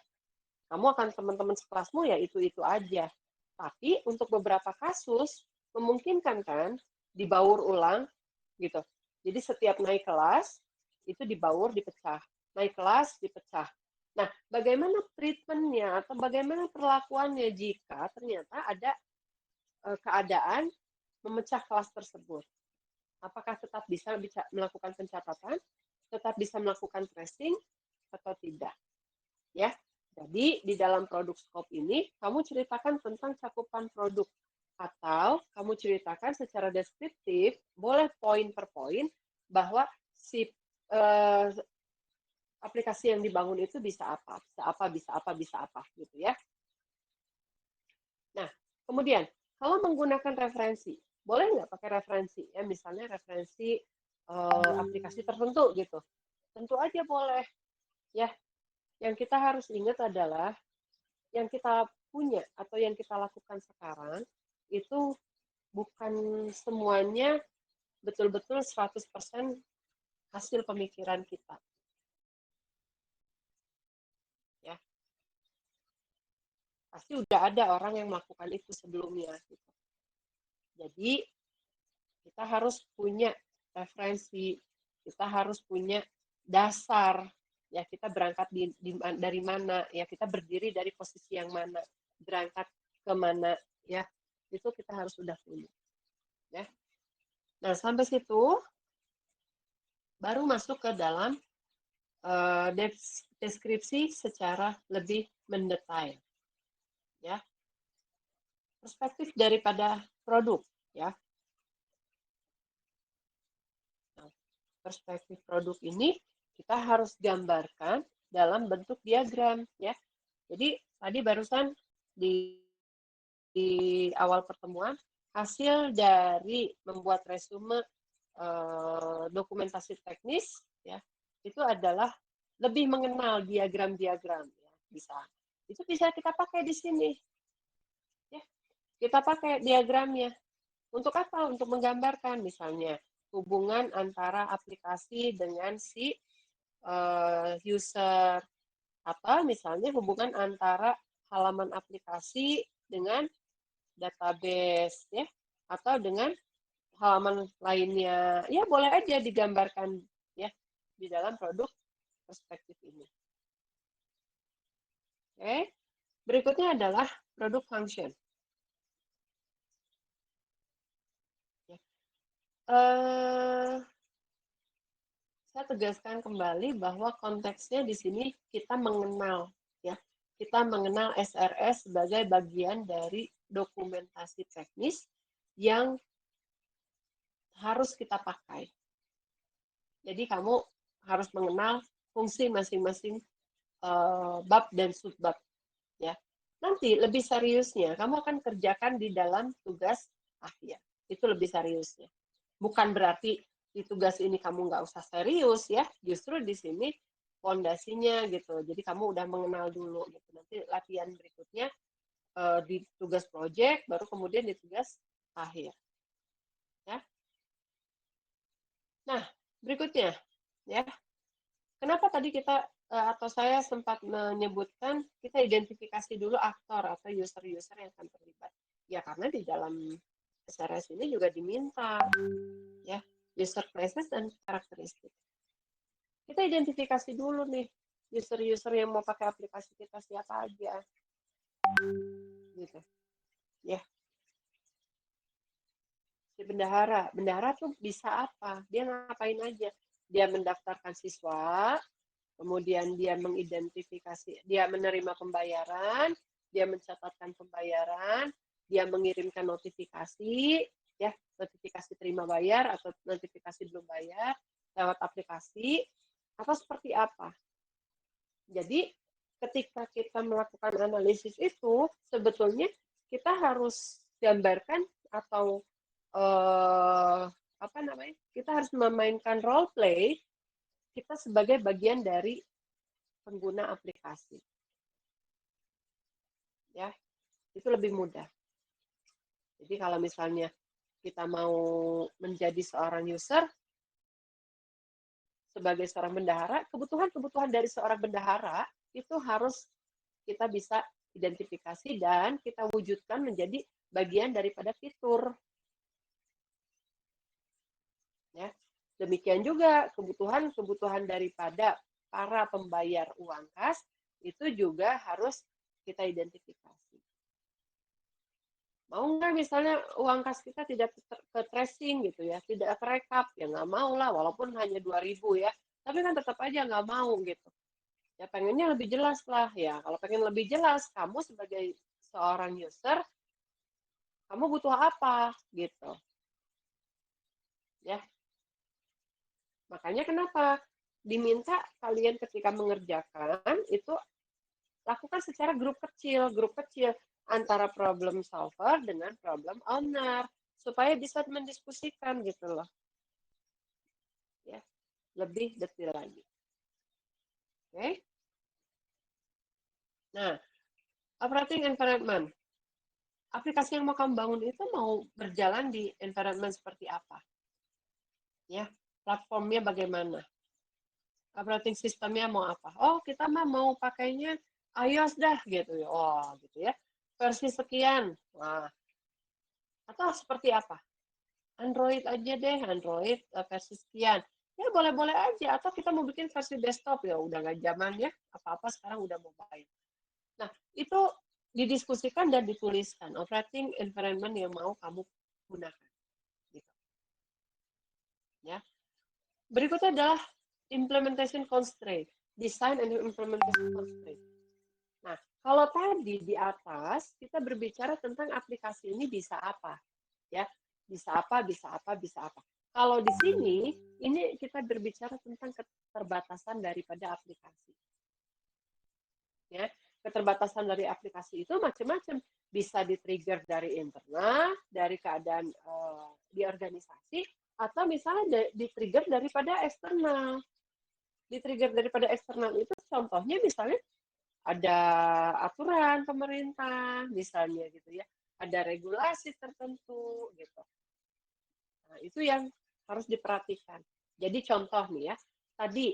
Kamu akan teman-teman sekelasmu ya itu aja. Tapi untuk beberapa kasus memungkinkan kan dibaur ulang gitu. Jadi setiap naik kelas itu dibaur, dipecah. Naik kelas, dipecah. Nah, bagaimana treatment-nya atau bagaimana perlakuannya jika ternyata ada keadaan memecah kelas tersebut? Apakah tetap bisa melakukan pencatatan, tetap bisa melakukan tracing, atau tidak? Ya, jadi di dalam produk scope ini, kamu ceritakan tentang cakupan produk. Atau kamu ceritakan secara deskriptif, boleh poin per poin, bahwa si aplikasi yang dibangun itu bisa apa, bisa apa, gitu ya. Nah, kemudian, kalau menggunakan referensi, boleh nggak pakai referensi ya, misalnya referensi aplikasi tertentu gitu, tentu aja boleh ya. Yang kita harus ingat adalah yang kita punya atau yang kita lakukan sekarang itu bukan semuanya betul-betul 100% hasil pemikiran kita ya. Pasti udah ada orang yang melakukan itu sebelumnya gitu. Jadi kita harus punya referensi, kita harus punya dasar ya, kita berangkat dari mana ya, kita berdiri dari posisi yang mana, berangkat ke mana ya, itu kita harus sudah punya ya. Nah, sampai situ baru masuk ke dalam deskripsi secara lebih mendetail ya, perspektif daripada produk ya. Nah, perspektif produk ini kita harus gambarkan dalam bentuk diagram ya. Jadi tadi barusan di awal pertemuan, hasil dari membuat resume dokumentasi teknis ya, itu adalah lebih mengenal diagram-diagram ya, itu bisa kita pakai di sini ya. Kita pakai diagramnya untuk apa? Untuk menggambarkan misalnya hubungan antara aplikasi dengan si user, atau misalnya hubungan antara halaman aplikasi dengan database ya, atau dengan halaman lainnya ya, boleh aja digambarkan ya di dalam produk perspektif ini. Oke, berikutnya adalah produk function ya. Saya tegaskan kembali bahwa konteksnya di sini kita mengenal ya, kita mengenal SRS sebagai bagian dari dokumentasi teknis yang harus kita pakai. Jadi kamu harus mengenal fungsi masing-masing bab dan subbab ya. Nanti lebih seriusnya kamu akan kerjakan di dalam tugas akhir. Itu lebih seriusnya. Bukan berarti di tugas ini kamu nggak usah serius ya. Justru di sini fondasinya gitu. Jadi kamu udah mengenal dulu gitu. Nanti latihan berikutnya di tugas project, baru kemudian di tugas akhir. Ya. Nah, berikutnya ya. Kenapa tadi kita atau saya sempat menyebutkan kita identifikasi dulu aktor atau user-user yang akan terlibat. Ya karena di dalam SRS ini juga diminta ya user classes dan karakteristik. Kita identifikasi dulu nih user-user yang mau pakai aplikasi kita siapa aja. Gitu. Ya. Si bendahara tuh bisa apa? Dia ngapain aja? Dia mendaftarkan siswa, kemudian dia mengidentifikasi, dia menerima pembayaran, dia mencatatkan pembayaran, dia mengirimkan notifikasi, ya notifikasi terima bayar atau notifikasi belum bayar lewat aplikasi, atau seperti apa. Jadi ketika kita melakukan analisis itu, sebetulnya kita harus gambarkan atau apa namanya? Kita harus memainkan role play kita sebagai bagian dari pengguna aplikasi. Ya, itu lebih mudah. Jadi kalau misalnya kita mau menjadi seorang user sebagai seorang bendahara, kebutuhan-kebutuhan dari seorang bendahara itu harus kita bisa identifikasi dan kita wujudkan menjadi bagian daripada fitur. Ya. Demikian juga kebutuhan-kebutuhan daripada para pembayar uang kas itu juga harus kita identifikasi. Mau nggak misalnya uang kas kita tidak ke tracing gitu ya, tidak terekap, ya nggak mau lah, walaupun hanya 2.000 ya, tapi kan tetap aja nggak mau gitu. Ya pengennya lebih jelas lah ya, kalau pengen lebih jelas, kamu sebagai seorang user, kamu butuh apa gitu. Ya, makanya kenapa diminta kalian ketika mengerjakan itu lakukan secara grup kecil antara problem solver dengan problem owner. supaya bisa mendiskusikan gitu loh. Ya, lebih detail lagi. Oke. Nah, operating environment. Aplikasi yang mau kamu bangun itu mau berjalan di environment seperti apa? Ya, platformnya bagaimana? Operating sistemnya mau apa? Oh, kita mah mau pakainya iOS dah gitu ya. Oh, gitu ya. Versi sekian. Wah, atau seperti apa? Android aja deh, Android versi sekian. Ya boleh-boleh aja. Atau kita mau bikin versi desktop ya udah nggak zamannya. Apa-apa sekarang udah mobile. Nah, itu didiskusikan dan dituliskan operating environment yang mau kamu gunakan. Gitu. Ya. Berikutnya adalah implementation constraint, design and implementation constraint. Nah, kalau tadi di atas kita berbicara tentang aplikasi ini bisa apa, ya, bisa apa, bisa apa, bisa apa. Kalau di sini ini kita berbicara tentang keterbatasan daripada aplikasi. Ya, keterbatasan dari aplikasi itu macam-macam, bisa di-trigger dari internal, dari keadaan di organisasi, atau misalnya di-trigger daripada eksternal. Di-trigger daripada eksternal itu contohnya misalnya ada aturan pemerintah misalnya gitu ya, ada regulasi tertentu gitu. Nah, itu yang harus diperhatikan. Jadi contoh nih ya, tadi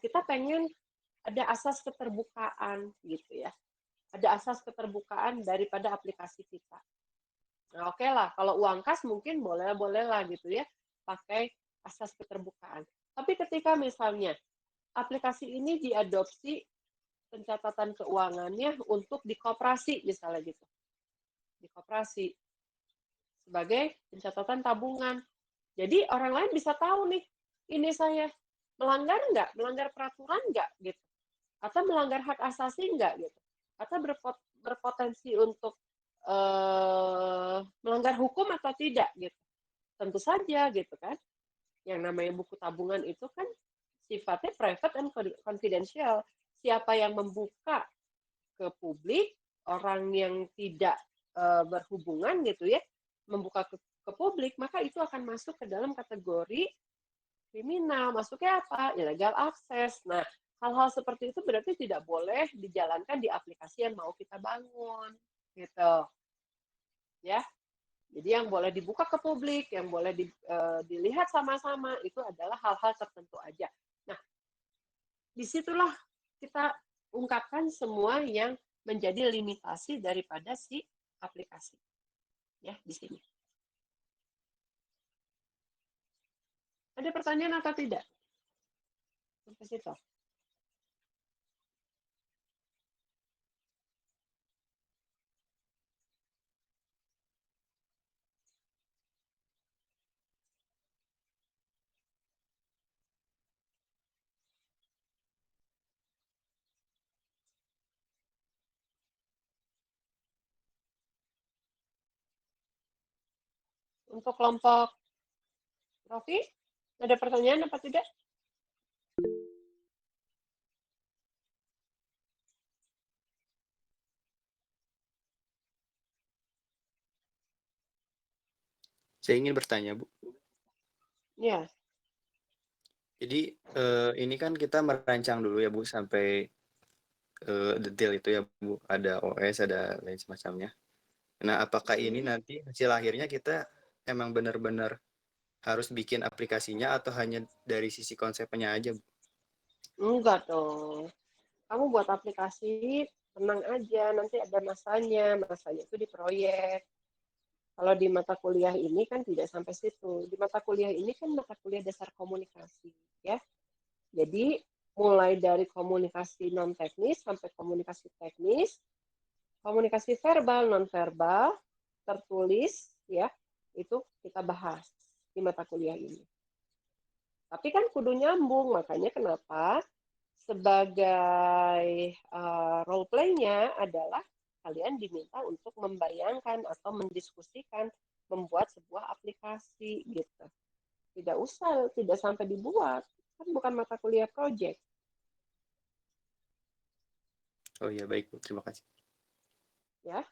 kita pengen ada asas keterbukaan gitu ya. Ada asas keterbukaan daripada aplikasi kita. Nah, oke lah, kalau uang kas mungkin boleh-boleh lah gitu ya, pakai asas keterbukaan. Tapi ketika misalnya aplikasi ini diadopsi pencatatan keuangannya untuk di koperasi misalnya gitu. Di koperasi sebagai pencatatan tabungan. Jadi orang lain bisa tahu nih, ini saya melanggar nggak, melanggar peraturan nggak gitu, atau melanggar hak asasi nggak gitu, atau berpotensi untuk melanggar hukum atau tidak gitu. Tentu saja gitu kan. Yang namanya buku tabungan itu kan sifatnya private and confidential. Siapa yang membuka ke publik, orang yang tidak berhubungan gitu ya, membuka ke publik, maka itu akan masuk ke dalam kategori kriminal. Masuknya apa? Illegal access. Nah, hal-hal seperti itu berarti tidak boleh dijalankan di aplikasi yang mau kita bangun. Gitu. Ya. Jadi yang boleh dibuka ke publik, yang boleh dilihat sama-sama, itu adalah hal-hal tertentu aja. Nah, disitulah kita ungkapkan semua yang menjadi limitasi daripada si aplikasi. Ya, di sini. Ada pertanyaan atau tidak? Sampai situ. Untuk kelompok Rofi, ada pertanyaan apa tidak? Saya ingin bertanya, Bu. Ya. Jadi ini kan kita merancang dulu ya, Bu, sampai detail itu ya, Bu. Ada OS, ada lain semacamnya. Nah, apakah ini nanti hasil akhirnya kita emang benar-benar harus bikin aplikasinya atau hanya dari sisi konsepnya aja, Bu? Enggak dong. Kamu buat aplikasi, tenang aja, nanti ada masanya itu di proyek. Kalau di mata kuliah ini kan tidak sampai situ. Di mata kuliah ini kan mata kuliah dasar komunikasi, ya. Jadi mulai dari komunikasi non teknis sampai komunikasi teknis, komunikasi verbal, non verbal, tertulis, ya, itu kita bahas di mata kuliah ini. Tapi kan kudu nyambung, makanya kenapa sebagai role play-nya adalah kalian diminta untuk membayangkan atau mendiskusikan membuat sebuah aplikasi gitu. Tidak usah, tidak sampai dibuat. Kan bukan mata kuliah project. Oh iya, baik, Bu. Terima kasih. Ya.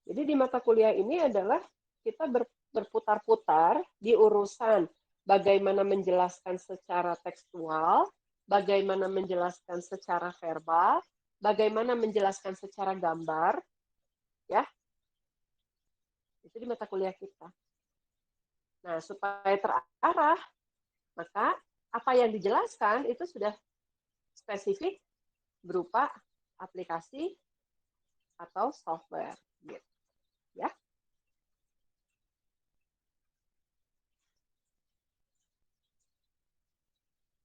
Jadi di mata kuliah ini adalah kita berputar-putar di urusan bagaimana menjelaskan secara tekstual, bagaimana menjelaskan secara verbal, bagaimana menjelaskan secara gambar, ya. Itu di mata kuliah kita. Nah, supaya terarah, maka apa yang dijelaskan itu sudah spesifik berupa aplikasi atau software, gitu. Ya.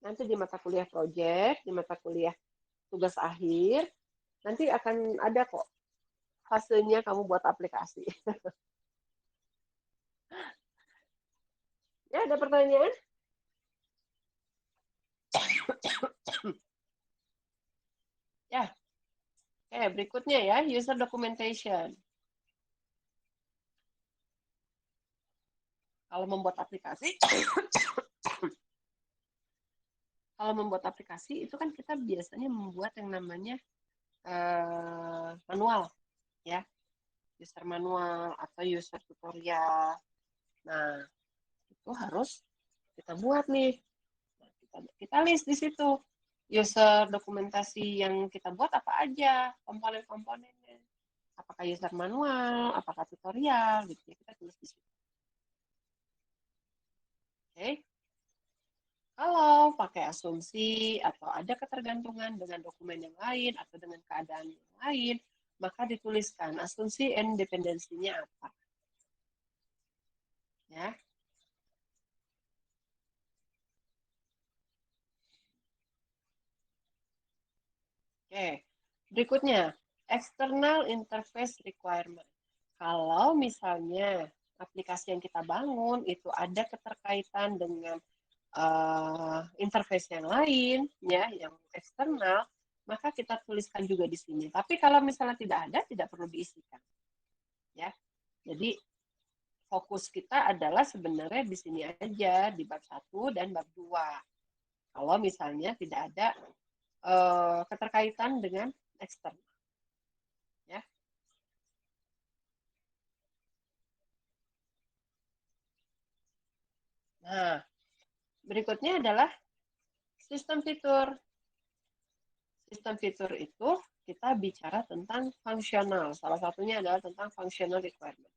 Nanti di mata kuliah project, di mata kuliah tugas akhir, nanti akan ada kok hasilnya kamu buat aplikasi. Ya, ada pertanyaan? Ya. Oke, berikutnya ya, user documentation. Kalau membuat aplikasi, itu kan kita biasanya membuat yang namanya manual, ya, user manual atau user tutorial. Nah, itu harus kita buat nih. Nah, kita list di situ user dokumentasi yang kita buat apa aja, komponen-komponennya. Apakah user manual, apakah tutorial, gitu ya, kita tulis di situ. Oke. Kalau pakai asumsi atau ada ketergantungan dengan dokumen yang lain atau dengan keadaan yang lain, maka dituliskan asumsi and dependensinya apa. Ya. Oke. Berikutnya, external interface requirement. Kalau misalnya aplikasi yang kita bangun itu ada keterkaitan dengan interface yang lain, ya, yang eksternal, maka kita tuliskan juga di sini. Tapi kalau misalnya tidak ada, tidak perlu diisikan. Ya, jadi fokus kita adalah sebenarnya di sini aja, di bab 1 dan bab 2. Kalau misalnya tidak ada keterkaitan dengan eksternal. Ya. Nah, berikutnya adalah sistem fitur. Sistem fitur itu kita bicara tentang fungsional. Salah satunya adalah tentang functional requirement.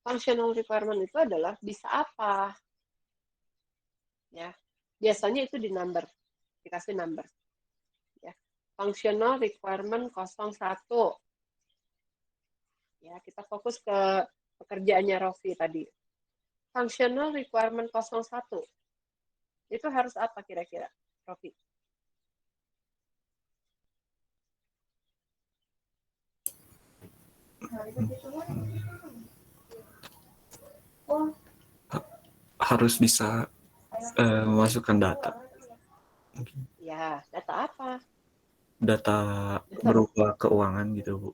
Functional requirement itu adalah bisa apa? Ya, biasanya itu di number, dikasih number. Ya, functional requirement 01. Ya, kita fokus ke pekerjaannya Rofi tadi. Functional requirement 01. Itu harus apa kira-kira, Rofi? Harus bisa memasukkan data. Ya, data apa? Data berupa keuangan gitu, Bu.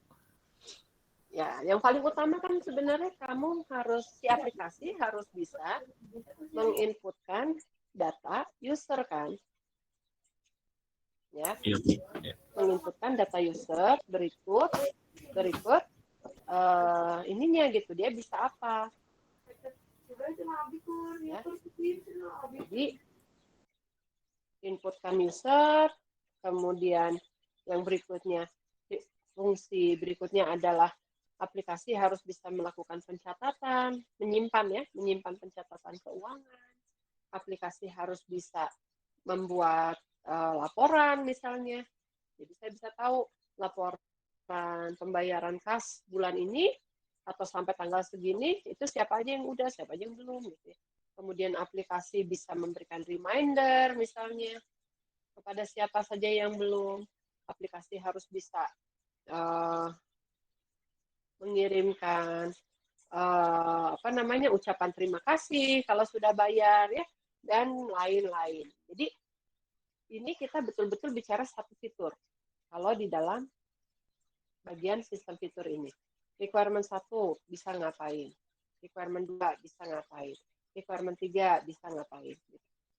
Ya, yang paling utama kan sebenarnya kamu harus, si aplikasi harus bisa menginputkan data user kan. Ya, Iya, Bu. Ya. menginputkan data user, berikut ininya gitu, dia bisa apa. Ya. Jadi, inputkan user, kemudian yang berikutnya, fungsi berikutnya adalah aplikasi harus bisa melakukan pencatatan, menyimpan pencatatan keuangan. Aplikasi harus bisa membuat laporan misalnya. Jadi saya bisa tahu laporan pembayaran kas bulan ini atau sampai tanggal segini itu siapa aja yang udah, siapa aja yang belum gitu ya. Kemudian aplikasi bisa memberikan reminder misalnya kepada siapa saja yang belum. Aplikasi harus bisa mengirimkan ucapan terima kasih kalau sudah bayar ya, dan lain-lain. Jadi ini kita betul-betul bicara satu fitur kalau di dalam bagian sistem fitur ini. Requirement 1 bisa ngapain, requirement 2 bisa ngapain, requirement 3 bisa ngapain.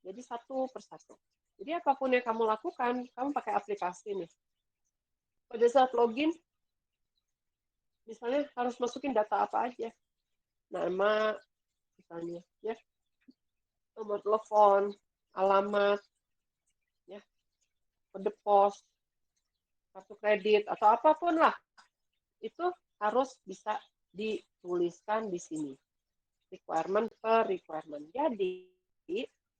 Jadi satu persatu. Jadi apapun yang kamu lakukan, kamu pakai aplikasi nih. Pada saat login, misalnya harus masukin data apa aja. nama misalnya ya, nomor telepon, alamat, ya, kode pos, kartu kredit atau apapun lah, itu harus bisa dituliskan di sini. Requirement per requirement. Jadi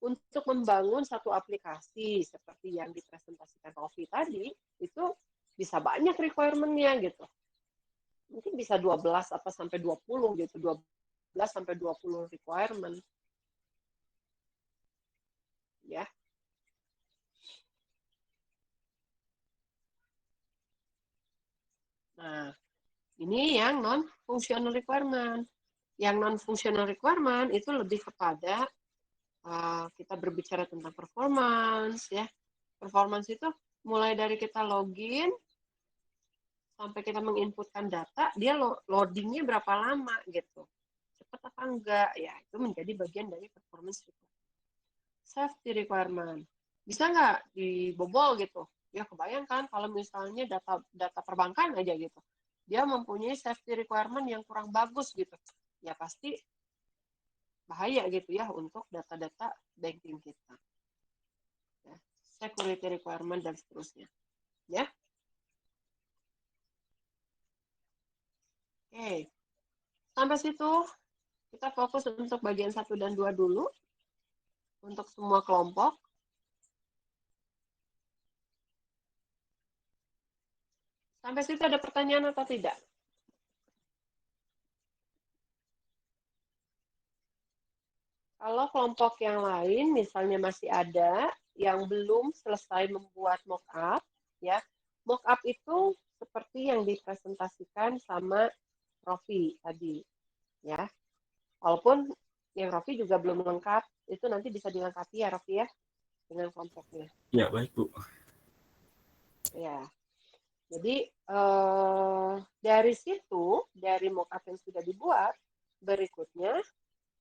untuk membangun satu aplikasi seperti yang dipresentasikan Rofi tadi, itu bisa banyak requirement-nya gitu. Mungkin bisa 12 apa sampai 20 gitu, 12 sampai 20 requirement. Ya. Nah, ini yang non-functional requirement. Yang non-functional requirement itu lebih kepada kita berbicara tentang performance, ya. Performance itu mulai dari kita login sampai kita menginputkan data, dia loadingnya berapa lama gitu, cepat apa enggak, ya itu menjadi bagian dari performance requirement. Safety requirement, bisa nggak dibobol gitu? Ya kebayangkan kalau misalnya data perbankan aja gitu, dia mempunyai safety requirement yang kurang bagus gitu, ya pasti bahaya gitu ya untuk data-data banking kita. Ya, security requirement dan seterusnya. Ya. Oke. Sampai situ kita fokus untuk bagian 1 dan 2 dulu untuk semua kelompok. Sampai situ ada pertanyaan atau tidak? Kalau kelompok yang lain misalnya masih ada yang belum selesai membuat mockup, ya. Mockup itu seperti yang dipresentasikan sama Rofi tadi, ya. Walaupun yang Rofi juga belum lengkap, itu nanti bisa dilengkapi ya Rofi ya dengan kelompoknya. Ya, baik Bu. Ya. Jadi dari situ, dari mockup yang sudah dibuat, berikutnya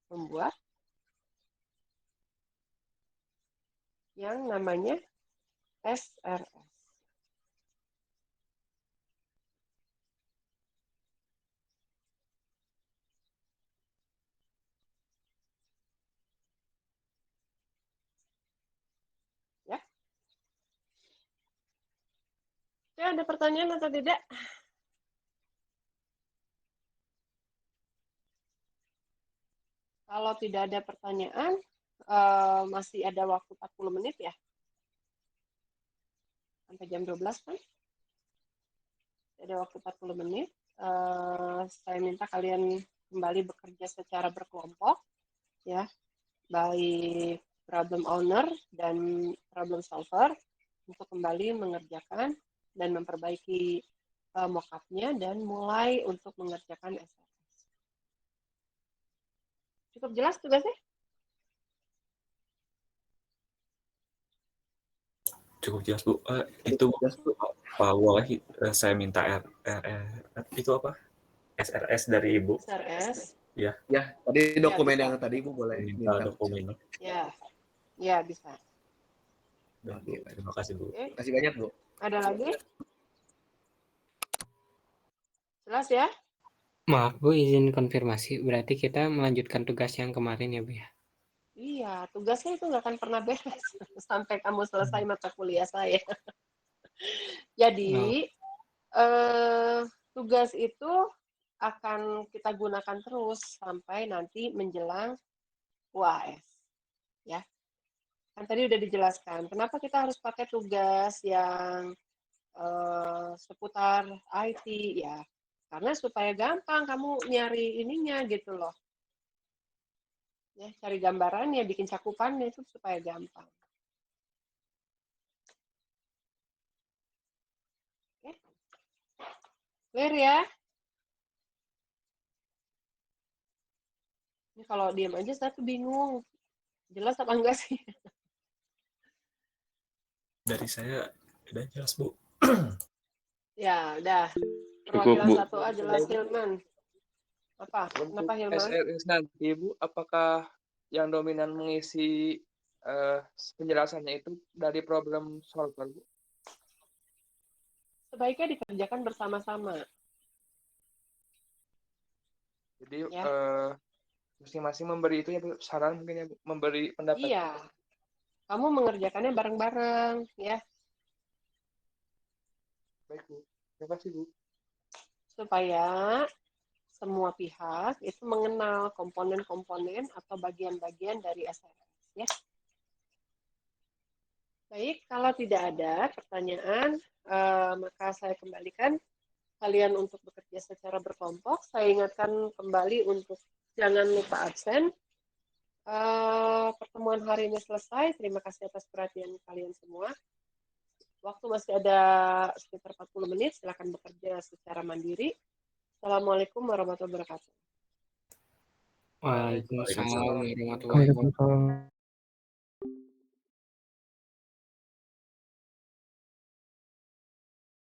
membuat yang namanya SRS. Ya. Ya, ada pertanyaan atau tidak? Kalau tidak ada pertanyaan, masih ada waktu 40 menit ya. Sampai jam 12 kan? Ada waktu 40 menit. Saya minta kalian kembali bekerja secara berkelompok, ya, baik problem owner dan problem solver untuk kembali mengerjakan dan memperbaiki mockup-nya dan mulai untuk mengerjakan SRS. Cukup jelas tugasnya? Cukup jelas Bu. Itu Pak boleh saya minta itu apa? SRS dari Ibu. SRS. Ya. Ya, tadi dokumen bisa. yang tadi Ibu boleh Minta dokumen. Ya, ya bisa. Oke, terima kasih Bu. Oke. Terima kasih banyak Bu. Ada lagi? Jelas ya? Maaf Bu, izin konfirmasi. Berarti kita melanjutkan tugas yang kemarin ya Bu ya? Iya, tugasnya itu nggak akan pernah beres sampai kamu selesai mata kuliah saya. Jadi, tugas itu akan kita gunakan terus sampai nanti menjelang UAS. Ya, kan tadi udah dijelaskan. Kenapa kita harus pakai tugas yang seputar IT ya? Karena supaya gampang kamu nyari ininya gitu loh. Ya, cari gambarannya, bikin cakupannya itu supaya gampang. Oke. Clear ya? Ini kalau diam aja saya tuh bingung. Jelas apa enggak sih? Dari saya udah jelas Bu. Ya, udah. Cukup, Perwakilan Bu. 1A jelas Hilman. Apa? Kenapa Hilman? SRS nanti, Bu, apakah yang dominan mengisi penjelasannya itu dari problem solver, Bu? Sebaiknya dikerjakan bersama-sama. Jadi Ya. masing-masing memberi itu ya Bu, saran mungkin ya Bu, memberi pendapat. Iya. Kamu mengerjakannya bareng-bareng, ya, Baik Bu. Terima kasih Bu. supaya semua pihak itu mengenal komponen-komponen atau bagian-bagian dari SRS, ya. Baik, kalau tidak ada pertanyaan, maka saya kembalikan kalian untuk bekerja secara berkelompok. Saya ingatkan kembali untuk jangan lupa absen. Pertemuan hari ini selesai. Terima kasih atas perhatian kalian semua. Waktu masih ada sekitar 40 menit. Silakan bekerja secara mandiri. Assalamualaikum warahmatullahi wabarakatuh. Waalaikumsalam Waalaikumsalam. warahmatullahi wabarakatuh. Waalaikumsalam.